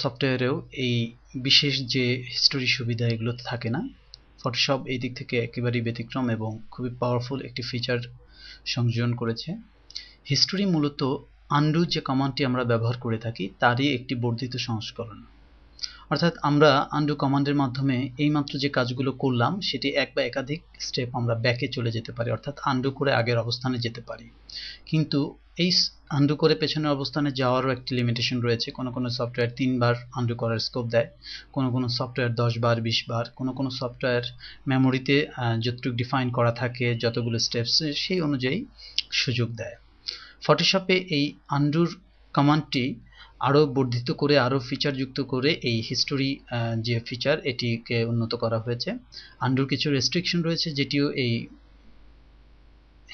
সফটওয়্যারেও এই বিশেষ যে হিস্টোরি সুবিধা এগুলো থাকে না। ফটোশপ এই দিক থেকে একেবারেই ব্যতিক্রম এবং খুবই পাওয়ারফুল একটি ফিচার সংযোজন করেছে। হিস্টোরি মূলত আনডু যে কমান্ডটি আমরা ব্যবহার করে থাকি তারই একটি বর্ধিত সংস্করণ। অর্থাৎ আমরা আনডু কমান্ডের মাধ্যমে এইমাত্র যে কাজগুলো করলাম সেটি এক বা একাধিক স্টেপ আমরা ব্যাকে চলে যেতে পারি, অর্থাৎ আনডু করে আগের অবস্থানে যেতে পারি। কিন্তু এই আনডু করে পেছনের অবস্থানে যাওয়ারও একটি লিমিটেশন রয়েছে। কোনো কোনো সফটওয়্যার 3 বার আনডু করার স্কোপ দেয়, কোনো কোনো সফটওয়্যার 10 বার 20 বার, কোনো কোনো সফটওয়্যার মেমোরিতে যতটুকু ডিফাইন করা থাকে যতগুলো স্টেপস সেই অনুযায়ী সুযোগ দেয়। ফটোশপে এই আনডুর কমান্ডটি আরও বর্ধিত করে আরও ফিচার যুক্ত করে এই হিস্টোরি যে ফিচার এটিকে উন্নত করা হয়েছে। আনডুর কিছু রেস্ট্রিকশন রয়েছে যেটিও এই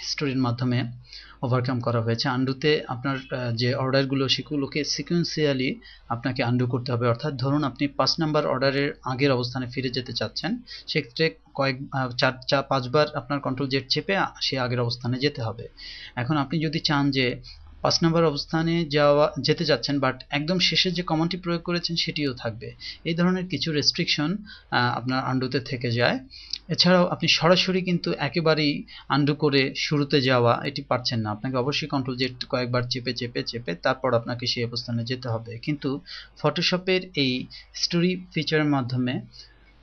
হিস্টোরির মাধ্যমে ওভারকাম করা হয়েছে। আনডুতে আপনার যে অর্ডারগুলো সেগুলোকে সিকোয়েন্সিয়ালি আপনাকে আনডু করতে হবে। অর্থাৎ ধরুন আপনি 5 নাম্বার অর্ডারের আগের অবস্থানে ফিরে যেতে চাচ্ছেন, সেক্ষেত্রে 5 বার আপনার কন্ট্রোল জেড চেপে সে আগের অবস্থানে যেতে হবে। এখন আপনি যদি চান যে 5 নাম্বার অবস্থানে যেতে যাচ্ছেন বাট একদম শেষে যে কমান্ডটি প্রয়োগ করেছেন সেটিও থাকবে, এই ধরনের কিছু রেস্ট্রিকশন আপনার আনডুতে থেকে যায়। এছাড়াও আপনি সরাসরি কিন্তু একেবারেই আনডু করে শুরুতে যাওয়া এটি পারছেন না, আপনাকে অবশ্যই কন্ট্রোল জেড কয়েকবার চেপে চেপে চেপে তারপর আপনাকে সেই অবস্থানে যেতে হবে। কিন্তু ফটোশপের এই হিস্টোরি ফিচারের মাধ্যমে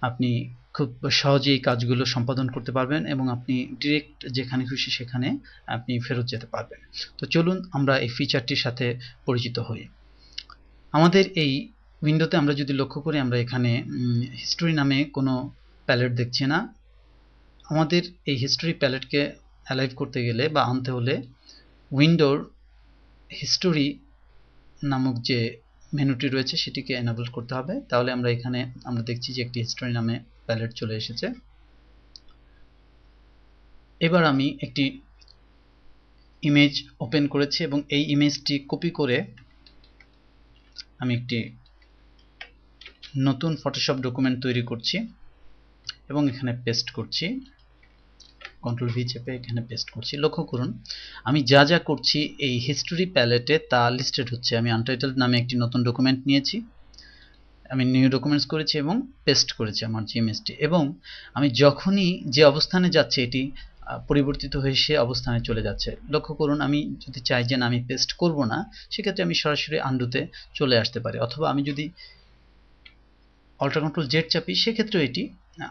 আপনি খুব সহজেই কাজগুলো সম্পাদন করতে পারবেন এবং আপনি ডিরেক্ট যেখানে খুশি সেখানে আপনি ফেরত যেতে পারবেন। তো চলুন আমরা এই ফিচারটির সাথে পরিচিত হই। আমাদের এই উইন্ডোতে আমরা যদি লক্ষ্য করি, আমরা এখানে হিস্টোরি নামে কোনো প্যালেট দেখছি না। আমাদের এই হিস্টোরি প্যালেটকে অ্যালাইভ করতে গেলে বা আনতে হলে উইন্ডোর হিস্টোরি নামক যে মেনুটি রয়েছে সেটিকে এনাবল করতে হবে। তাহলে আমরা এখানে আমরা দেখছি যে একটি হিস্টোরি নামে প্যালেট চলে এসেছে। এবার আমি একটি ইমেজ ওপেন করেছি এবং এই ইমেজটি কপি করে আমি একটি নতুন ফটোশপ ডকুমেন্ট তৈরি করছি এবং এখানে পেস্ট করছি। কন্ট্রোল ভি চেপে এখানে পেস্ট করছি। লক্ষ্য করুন আমি যা যা করছি এই হিস্টোরি প্যালেটে তা লিস্টেড হচ্ছে। আমি আনটাইটেলড নামে একটি নতুন ডকুমেন্ট নিয়েছি, আমি নিউ ডকুমেন্টস করেছি এবং পেস্ট করেছি আমার যে ইমেজটি, এবং আমি যখনই যে অবস্থানে যাচ্ছে এটি পরিবর্তিত হয়ে সে অবস্থানে চলে যাচ্ছে। লক্ষ্য করুন আমি যদি চাই যে না আমি পেস্ট করব না, সেক্ষেত্রে আমি সরাসরি আনডুতে চলে আসতে পারি, অথবা আমি যদি অল্টার কন্ট্রোল জেড চাপি সেক্ষেত্রেও এটি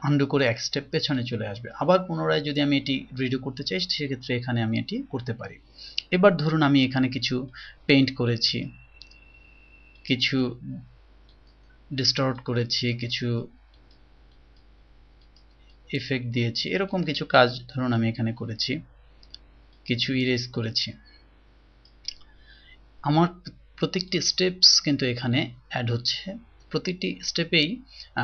আনডু করে এক স্টেপ পেছনে চলে আসবে। আবার পুনরায় যদি আমি এটি রিডু করতে চাই সেক্ষেত্রে এখানে আমি এটি করতে পারি। এবার ধরুন আমি এখানে কিছু পেইন্ট করেছি, কিছু ডিস্টর্ট করেছি, কিছু ইফেক্ট দিয়েছি, এরকম কিছু কাজ ধরুন আমি এখানে করেছি, কিছু ইরেজ করেছি। আমার প্রত্যেকটি স্টেপস কিন্তু এখানে অ্যাড হচ্ছে, প্রতিটি স্টেপেই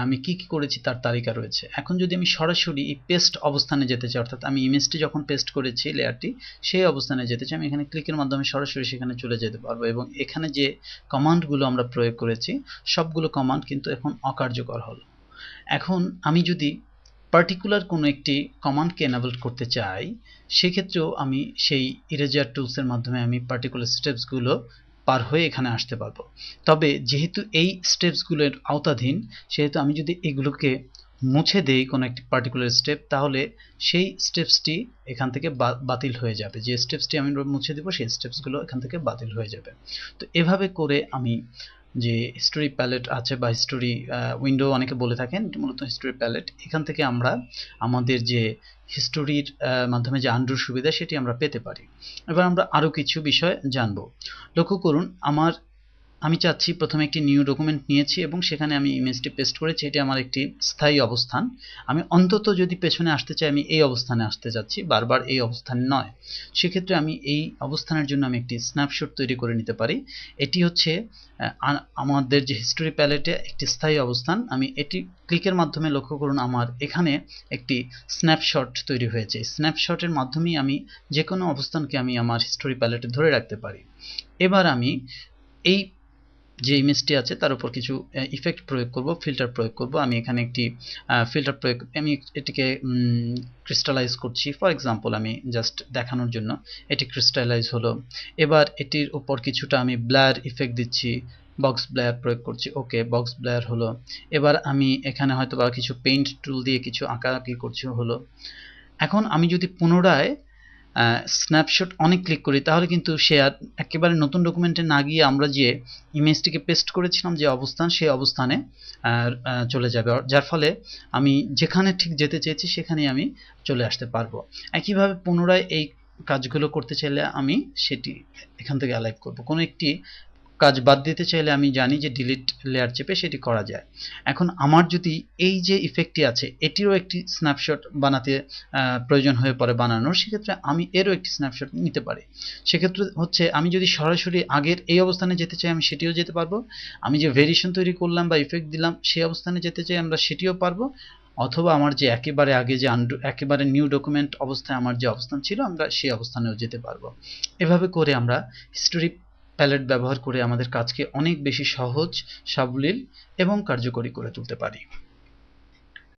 আমি কি কি করেছি তার তালিকা রয়েছে। এখন যদি আমি সরাসরি এই পেস্ট অবস্থানে যেতে চাই, অর্থাৎ আমি ইমেজটি যখন পেস্ট করেছি লেয়ারটি সেই অবস্থানে যেতে চাই, আমি এখানে ক্লিকের মাধ্যমে সরাসরি সেখানে চলে যেতে পারবো এবং এখানে যে কমান্ডগুলো আমরা প্রয়োগ করেছি সবগুলো কমান্ড কিন্তু এখন অকার্যকর হলো। এখন আমি যদি পার্টিকুলার কোনো একটি কমান্ডকে এনাবল করতে চাই সেক্ষেত্রেও আমি সেই ইরেজার টুলসের মাধ্যমে আমি পার্টিকুলার স্টেপসগুলো পার হয়ে এখানে আসতে পারবো। তবে যেহেতু এই স্টেপসগুলোর আওতাধীন সেহেতু আমি যদি এগুলোকে মুছে দেই কোনো একটি পার্টিকুলার স্টেপ, তাহলে সেই স্টেপসটি এখান থেকে বাতিল হয়ে যাবে। যে স্টেপসটি আমি মুছে দেবো সেই স্টেপসগুলো এখান থেকে বাতিল হয়ে যাবে। তো এভাবে করে আমি যে হিস্টোরি প্যালেট আছে বা হিস্টোরি উইন্ডো অনেকে বলে থাকেন, এটি মূলত হিস্টোরি প্যালেট, এখান থেকে আমরা আমাদের যে হিস্টোরির মাধ্যমে যে আনডুর সুবিধা সেটি আমরা পেতে পারি। এবার আমরা আরও কিছু বিষয় জানব। লক্ষ্য করুন আমি চাচ্ছি প্রথমে একটি নিউ ডকুমেন্ট নিয়েছি এবং সেখানে আমি ইমেজটি পেস্ট করেছি, এটি আমার একটি স্থায়ী অবস্থান। আমি অন্তত যদি পেছনে আসতে চাই আমি এই অবস্থানে আসতে যাচ্ছি, বারবার এই অবস্থানে নয়। সেক্ষেত্রে আমি এই অবস্থানের জন্য আমি একটি স্ন্যাপশট তৈরি করে নিতে পারি। এটি হচ্ছে আমাদের যে হিস্টোরি প্যালেটে একটি স্থায়ী অবস্থান। আমি এটি ক্লিকের মাধ্যমে লক্ষ্য করুন আমার এখানে একটি স্ন্যাপশট তৈরি হয়েছে। স্ন্যাপশটের মাধ্যমেই আমি যে কোনো অবস্থানকে আমি আমার হিস্টোরি প্যালেটে ধরে রাখতে পারি। এবার আমি এই যে ইমেজটি আছে তার উপর কিছু ইফেক্ট প্রয়োগ করব, ফিল্টার প্রয়োগ করব। আমি এখানে একটি ফিল্টার প্রয়োগ, আমি এটিকে ক্রিস্টালাইজ করছি। ফর এক্সাম্পল আমি জাস্ট দেখানোর জন্য এটি ক্রিস্টালাইজ হলো। এবার এটির উপর কিছুটা আমি ব্লার ইফেক্ট দিচ্ছি, বক্স ব্লেয়ার প্রয়োগ করছি, ওকে বক্স ব্লেয়ার হলো। এবার আমি এখানে হয়তো বা কিছু পেইন্ট টুল দিয়ে কিছু আঁকাআঁকি করছি, হলো। এখন আমি যদি পুনরায় স্ন্যাপশট অনেক ক্লিক করি তাহলে কিন্তু সে আর একেবারে নতুন ডকুমেন্টে না গিয়ে আমরা যে ইমেজটিকে পেস্ট করেছিলাম যে অবস্থান, সেই অবস্থানে চলে যাবে, যার ফলে আমি যেখানে ঠিক যেতে চেয়েছি সেখানেই আমি চলে আসতে পারবো। একইভাবে পুনরায় এই কাজগুলো করতে চাইলে আমি সেটি এখান থেকে অ্যালাইভ করব। কোনো একটি কাজ বাদ দিতে চাইলে আমি জানি যে ডিলিট লেয়ার চেপে সেটি করা যায়। এখন আমার যদি এই যে ইফেক্টটি আছে এটিরও একটি স্ন্যাপশট বানাতে প্রয়োজন হয়ে পড়ে বানানোর, সেক্ষেত্রে আমি এরও একটি স্ন্যাপশট নিতে পারি। সেক্ষেত্রে হচ্ছে আমি যদি সরাসরি আগের এই অবস্থানে যেতে চাই আমি সেটিও যেতে পারবো, আমি যে ভেরিয়েশন তৈরি করলাম বা ইফেক্ট দিলাম সেই অবস্থানে যেতে চাই আমরা সেটিও পারবো, অথবা আমার যে একেবারে আগে যে একেবারে নিউ ডকুমেন্ট অবস্থায় আমার যে অবস্থান ছিল আমরা সেই অবস্থানেও যেতে পারবো। এভাবে করে আমরা হিস্টোরি প্যালেট ব্যবহার করে আমাদের কাজকে অনেক বেশি সহজ, সাবলীল এবং কার্যকরী করে তুলতে পারি।